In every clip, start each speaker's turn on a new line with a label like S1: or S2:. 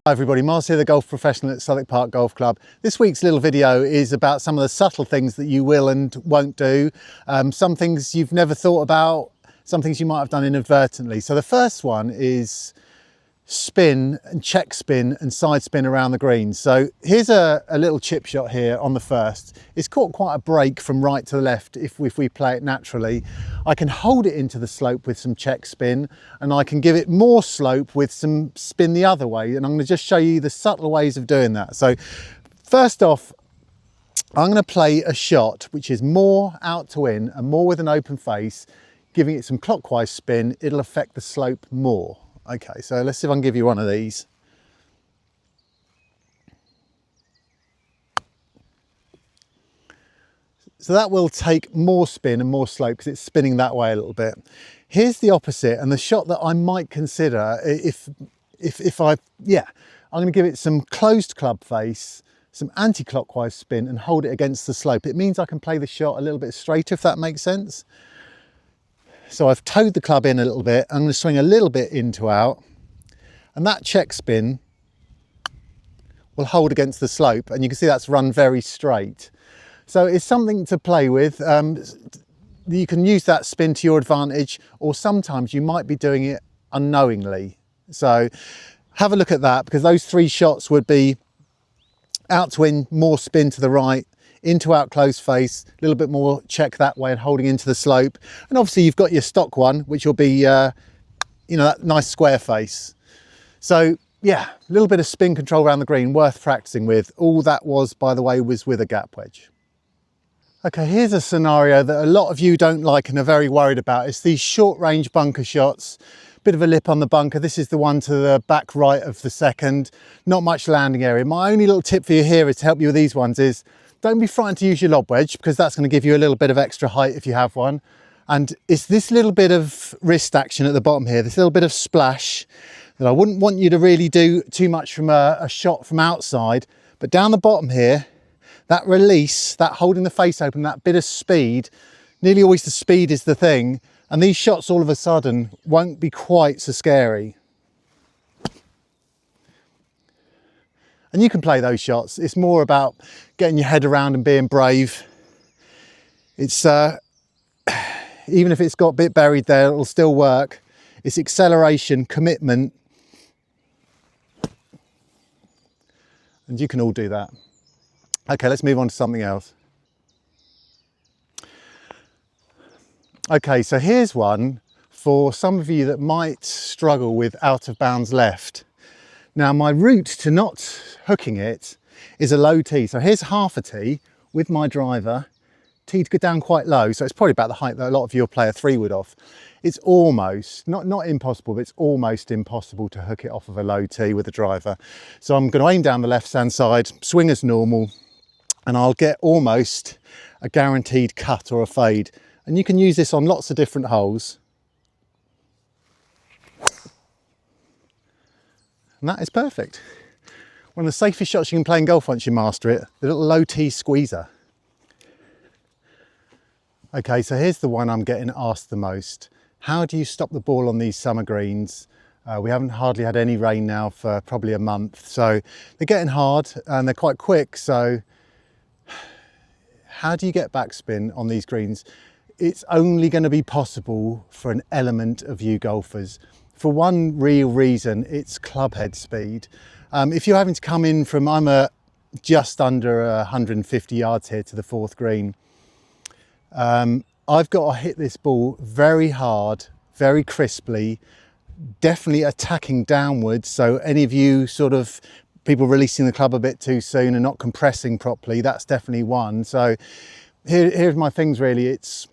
S1: Hi everybody, Mars here, the golf professional at Southwick Park Golf Club. This week's little video is about some of the subtle things that you will and won't do. Some things you've never thought about, some things you might have done inadvertently. So the first one is spin and check spin and side spin around the green. So here's a little chip shot here on the first. It's caught quite a break from right to left if we play it naturally. I can hold it into the slope with some check spin, and I can give it more slope with some spin the other way. And I'm going to just show you the subtle ways of doing that. So first off, I'm going to play a shot which is more out to in and more with an open face, giving it some clockwise spin. It'll affect the slope more. Okay, so let's see if I can give you one of these. So that will take more spin and more slope because it's spinning that way a little bit. Here's the opposite, and the shot that I might consider I'm going to give it some closed club face, some anti-clockwise spin and hold it against the slope. It means I can play the shot a little bit straighter, if that makes sense. So I've towed the club in a little bit. I'm going to swing a little bit in to out, and that check spin will hold against the slope, and you can see that's run very straight. So it's something to play with. You can use that spin to your advantage, or sometimes you might be doing it unknowingly. So have a look at that, because those three shots would be out to in, more spin to the right, into out close face, a little bit more check that way and holding into the slope. And obviously you've got your stock one, which will be, that nice square face. So yeah, a little bit of spin control around the green, worth practicing with. All that was, by the way, was with a gap wedge. Okay, here's a scenario that a lot of you don't like and are very worried about. It's these short range bunker shots. Bit of a lip on the bunker. This is the one to the back right of the second. Not much landing area. My only little tip for you here is to help you with these ones is, don't be frightened to use your lob wedge, because that's going to give you a little bit of extra height if you have one. And it's this little bit of wrist action at the bottom here, this little bit of splash that I wouldn't want you to really do too much from a shot from outside. But down the bottom here, that release, that holding the face open, that bit of speed, nearly always the speed is the thing. And these shots all of a sudden won't be quite so scary. And you can play those shots. It's more about getting your head around and being brave. It's even if it's got a bit buried there, it'll still work. It's acceleration, commitment, and you can all do that. Okay, let's move on to something else. Okay, so here's one for some of you that might struggle with out of bounds left. Now, my route to not hooking it is a low tee. So here's half a tee with my driver, tee to go down quite low. So it's probably about the height that a lot of you will play a 3-wood off. It's almost, not impossible, but it's almost impossible to hook it off of a low tee with a driver. So I'm going to aim down the left-hand side, swing as normal, and I'll get almost a guaranteed cut or a fade. And you can use this on lots of different holes. And that is perfect. One of the safest shots you can play in golf once you master it, the little low tee squeezer. Okay, so here's the one I'm getting asked the most. How do you stop the ball on these summer greens? We haven't hardly had any rain now for probably a month. So they're getting hard and they're quite quick. So how do you get backspin on these greens? It's only going to be possible for an element of you golfers. For one real reason, it's club head speed. If you're having to come in from, I'm just under 150 yards here to the fourth green. I've got to hit this ball very hard, very crisply, definitely attacking downwards. So any of you sort of people releasing the club a bit too soon and not compressing properly, that's definitely one. So here's my things really. It's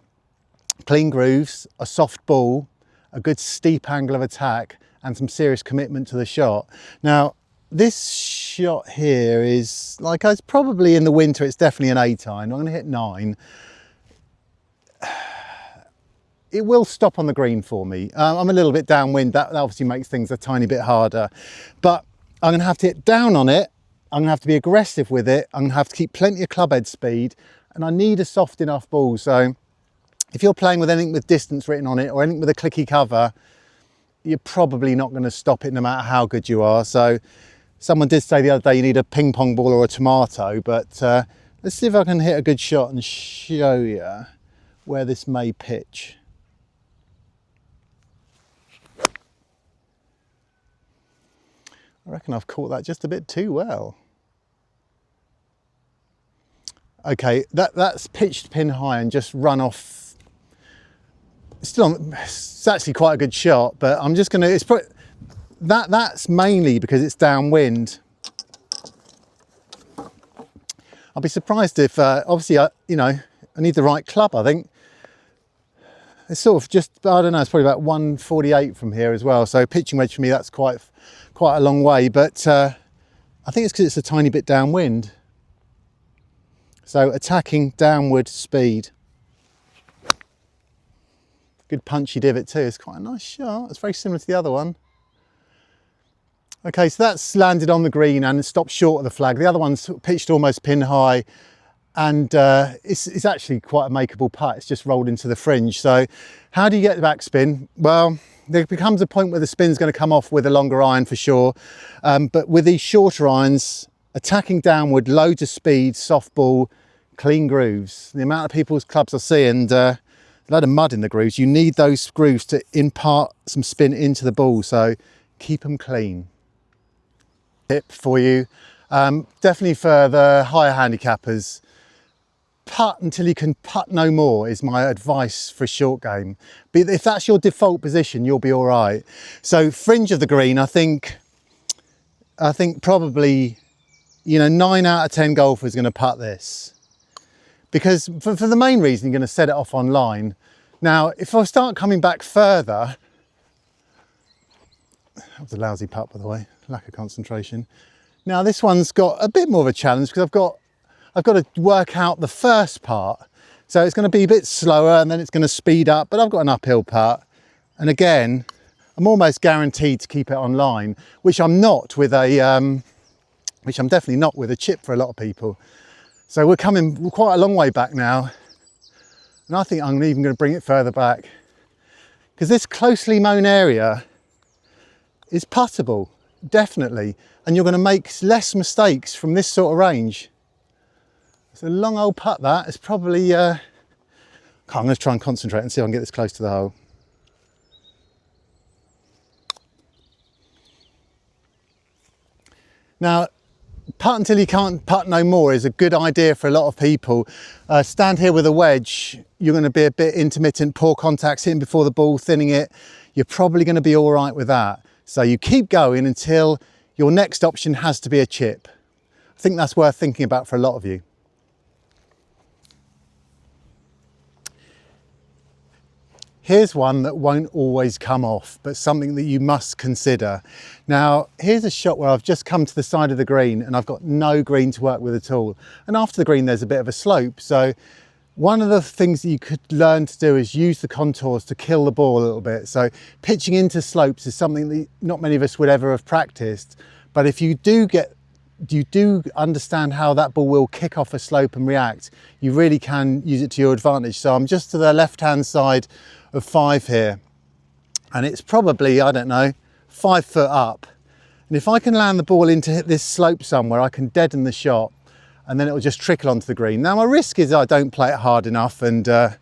S1: clean grooves, a soft ball, a good steep angle of attack, and some serious commitment to the shot. Now, this shot here is like, it's probably in the winter, it's definitely an 8 iron. I'm going to hit 9. It will stop on the green for me. I'm a little bit downwind. That obviously makes things a tiny bit harder, but I'm going to have to hit down on it. I'm going to have to be aggressive with it. I'm going to have to keep plenty of club head speed, and I need a soft enough ball. So if you're playing with anything with distance written on it or anything with a clicky cover, you're probably not going to stop it no matter how good you are. So Someone did say the other day you need a ping pong ball or a tomato, but let's see if I can hit a good shot and show you where this may pitch. I reckon I've caught that just a bit too well. Okay, that's pitched pin high and just run off. It's actually quite a good shot, but I'm just gonna, that's mainly because it's downwind. I'll be surprised if, obviously, I need the right club, I think. It's sort of just, I don't know, it's probably about 148 from here as well. So pitching wedge for me, that's quite a long way, but I think it's because it's a tiny bit downwind. So attacking downward speed. Good punchy divot too. It's quite a nice shot. It's very similar to the other one. Okay, so that's landed on the green and stopped short of the flag. The other one's pitched almost pin high, and it's actually quite a makeable putt. It's just rolled into the fringe. So how do you get the backspin? Well, there becomes a point where the spin's going to come off with a longer iron for sure. But with these shorter irons, attacking downward, loads of speed, soft ball, clean grooves. The amount of people's clubs I see, and a load of mud in the grooves, you need those grooves to impart some spin into the ball. So keep them clean. Tip for you, definitely for the higher handicappers, putt until you can putt no more is my advice for a short game. But if that's your default position, you'll be all right. So fringe of the green, I think probably, 9 out of 10 golfers are going to putt this, because for the main reason, you're going to set it off online. Now, if I start coming back further, that was a lousy putt, by the way, lack of concentration. Now this one's got a bit more of a challenge because I've got to work out the first part. So it's going to be a bit slower and then it's going to speed up, but I've got an uphill putt. And again, I'm almost guaranteed to keep it online, which I'm definitely not with a chip for a lot of people. So we're coming quite a long way back now. And I think I'm even going to bring it further back, because this closely mown area is puttable, definitely, and you're going to make less mistakes from this sort of range. It's a long old putt that. It's probably, I'm going to try and concentrate and see if I can get this close to the hole. Now, putt until you can't putt no more is a good idea for a lot of people. Stand here with a wedge, you're going to be a bit intermittent, poor contacts, hitting before the ball, thinning it. You're probably going to be all right with that. So you keep going until your next option has to be a chip. I think that's worth thinking about for a lot of you. Here's one that won't always come off, but something that you must consider. Now, here's a shot where I've just come to the side of the green and I've got no green to work with at all. And after the green, there's a bit of a slope. So one of the things that you could learn to do is use the contours to kill the ball a little bit. So pitching into slopes is something that not many of us would ever have practiced. But if you do understand how that ball will kick off a slope and react, you really can use it to your advantage. So I'm just to the left-hand side of 5 here, and it's probably, I don't know, 5 foot up. And if I can land the ball into this slope somewhere, I can deaden the shot, and then it will just trickle onto the green. Now my risk is I don't play it hard enough, and but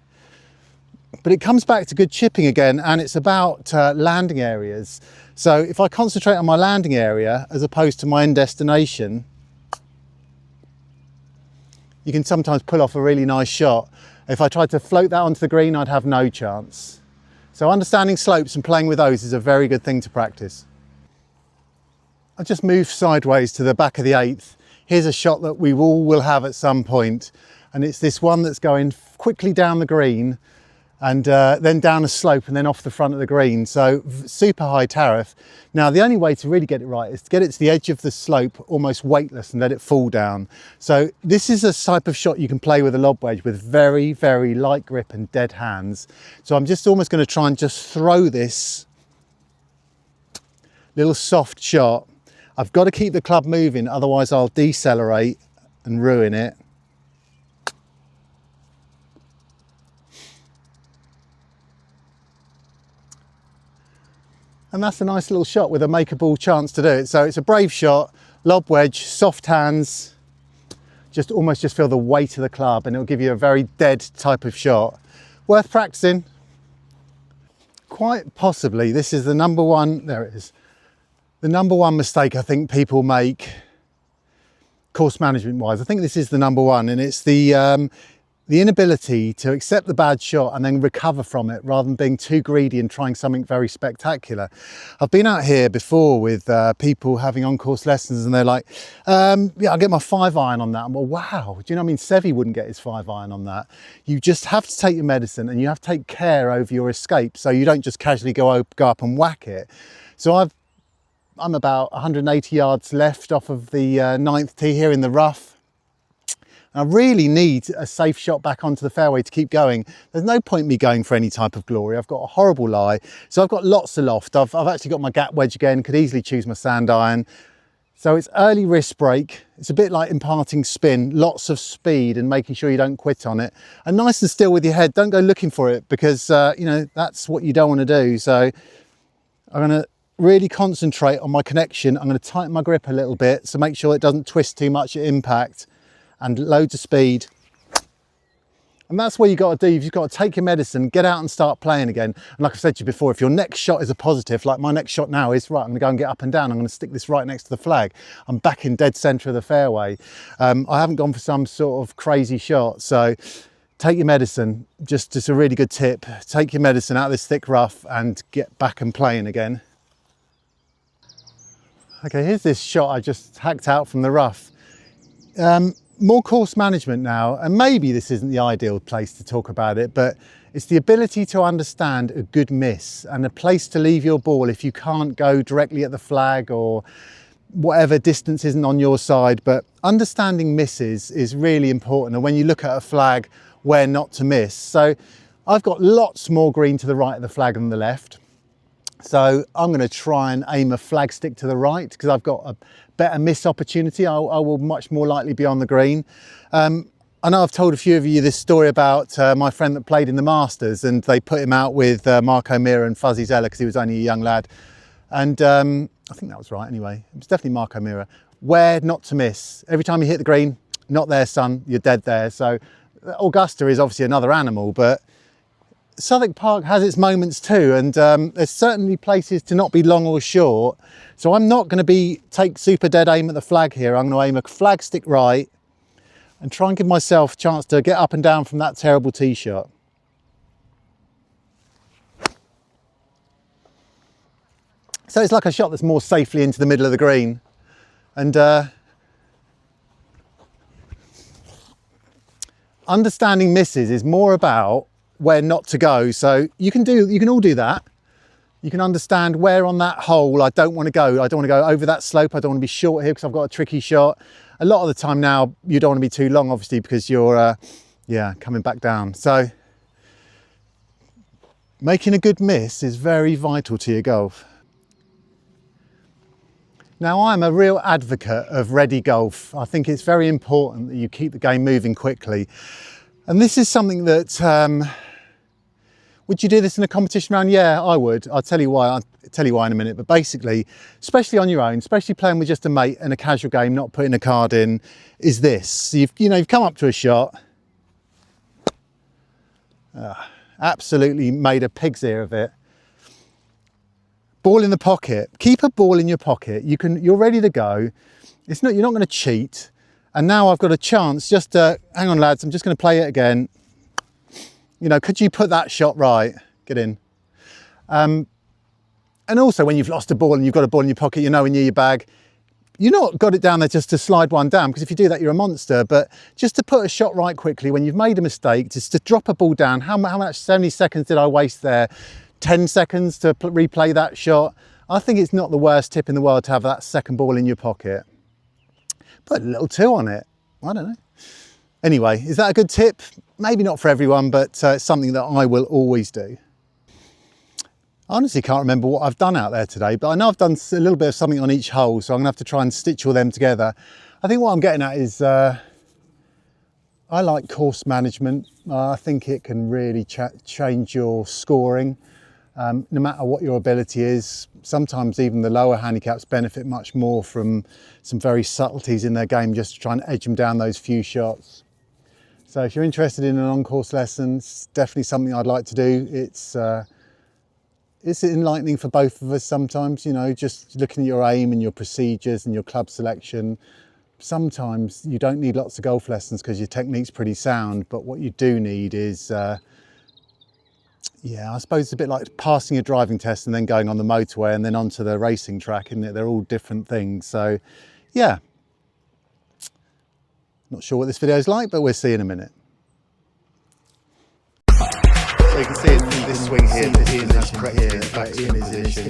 S1: it comes back to good chipping again, and it's about landing areas. So if I concentrate on my landing area as opposed to my end destination, you can sometimes pull off a really nice shot. If I tried to float that onto the green, I'd have no chance. So understanding slopes and playing with those is a very good thing to practice. I've just moved sideways to the back of the 8th. Here's a shot that we all will have at some point, and it's this one that's going quickly down the green and then down a slope and then off the front of the green. So super high tariff. Now the only way to really get it right is to get it to the edge of the slope almost weightless and let it fall down. So this is a type of shot you can play with a lob wedge with very, very light grip and dead hands. So I'm just almost going to try and just throw this little soft shot. I've got to keep the club moving, otherwise I'll decelerate and ruin it. And that's a nice little shot with a makeable chance to do it. So it's a brave shot. Lob wedge, soft hands, just feel the weight of the club, and it'll give you a very dead type of shot. Worth practicing. Quite possibly, this is the number one, there it is, the number one mistake I think people make course management wise. I think this is the number one, and it's the inability to accept the bad shot and then recover from it, rather than being too greedy and trying something very spectacular. I've been out here before with people having on-course lessons, and they're like, yeah, I'll get my 5-iron on that. I'm like, wow, do you know what I mean? Seve wouldn't get his 5-iron on that. You just have to take your medicine, and you have to take care over your escape, so you don't just casually go up and whack it. So I'm about 180 yards left off of the 9th tee here in the rough. I really need a safe shot back onto the fairway to keep going. There's no point me going for any type of glory. I've got a horrible lie. So I've got lots of loft. I've actually got my gap wedge again, could easily choose my sand iron. So it's early wrist break. It's a bit like imparting spin, lots of speed and making sure you don't quit on it. And nice and still with your head, don't go looking for it, because you know, that's what you don't want to do. So I'm gonna really concentrate on my connection. I'm gonna tighten my grip a little bit, so make sure it doesn't twist too much at impact. And loads of speed. And that's what you got to do. You've got to take your medicine, get out and start playing again. And like I've said to you before, if your next shot is a positive, like my next shot now is, right, I'm going to go and get up and down. I'm going to stick this right next to the flag. I'm back in dead centre of the fairway. I haven't gone for some sort of crazy shot. So take your medicine, just a really good tip. Take your medicine out of this thick rough and get back and playing again. Okay, here's this shot I just hacked out from the rough. More course management now, and maybe this isn't the ideal place to talk about it, but it's the ability to understand a good miss and a place to leave your ball if you can't go directly at the flag or whatever distance isn't on your side. But understanding misses is really important, and when you look at a flag, where not to miss. So I've got lots more green to the right of the flag than the left. So I'm going to try and aim a flag stick to the right, because I've got a better miss opportunity. I will much more likely be on the green. I know I've told a few of you this story about my friend that played in the Masters, and they put him out with Mark O'Meara and Fuzzy Zeller because he was only a young lad. And I think that was right anyway. It was definitely Mark O'Meara. Where not to miss. Every time you hit the green, not there, son, you're dead there. So Augusta is obviously another animal, but Southwark Park has its moments too, and there's certainly places to not be long or short. So I'm not going to take super dead aim at the flag here. I'm going to aim a flag stick right and try and give myself a chance to get up and down from that terrible tee shot. So it's like a shot that's more safely into the middle of the green, and understanding misses is more about where not to go. So you can all do that. You can understand where on that hole I don't want to go. I don't want to go over that slope. I don't want to be short here because I've got a tricky shot. A lot of the time now, you don't want to be too long, obviously, because you're coming back down. So making a good miss is very vital to your golf. Now, I'm a real advocate of ready golf. I think it's very important that you keep the game moving quickly. And this is something that, would you do this in a competition round? Yeah, I would. I'll tell you why. I'll tell you why in a minute. But basically, especially on your own, especially playing with just a mate in a casual game, not putting a card in, is this. You've come up to a shot, absolutely made a pig's ear of it. Ball in the pocket. Keep a ball in your pocket. You're ready to go. You're not going to cheat. And now I've got a chance just to, hang on lads, I'm just going to play it again. You know, could you put that shot right? Get in. And also when you've lost a ball and you've got a ball in your pocket, you're nowhere near your bag, you're not got it down there just to slide one down, because if you do that, you're a monster. But just to put a shot right quickly when you've made a mistake, just to drop a ball down. How many seconds did I waste there? 10 seconds to replay that shot. I think it's not the worst tip in the world to have that second ball in your pocket. Put a little 2 on it. I don't know. Anyway, is that a good tip? Maybe not for everyone, but it's something that I will always do. I honestly can't remember what I've done out there today, but I know I've done a little bit of something on each hole, so I'm gonna have to try and stitch all them together. I think what I'm getting at is, I like course management. I think it can really change your scoring. No matter what your ability is, sometimes even the lower handicaps benefit much more from some very subtleties in their game, just to try and edge them down those few shots. So if you're interested in an on-course lesson, it's definitely something I'd like to do. It's enlightening for both of us sometimes, you know, just looking at your aim and your procedures and your club selection. Sometimes you don't need lots of golf lessons because your technique's pretty sound, but what you do need is yeah, I suppose it's a bit like passing a driving test and then going on the motorway and then onto the racing track, isn't it? They're all different things. So yeah, not sure what this video is like, but we'll see in a minute. So you can see it from this swing here, the pin has corrected its backswing position.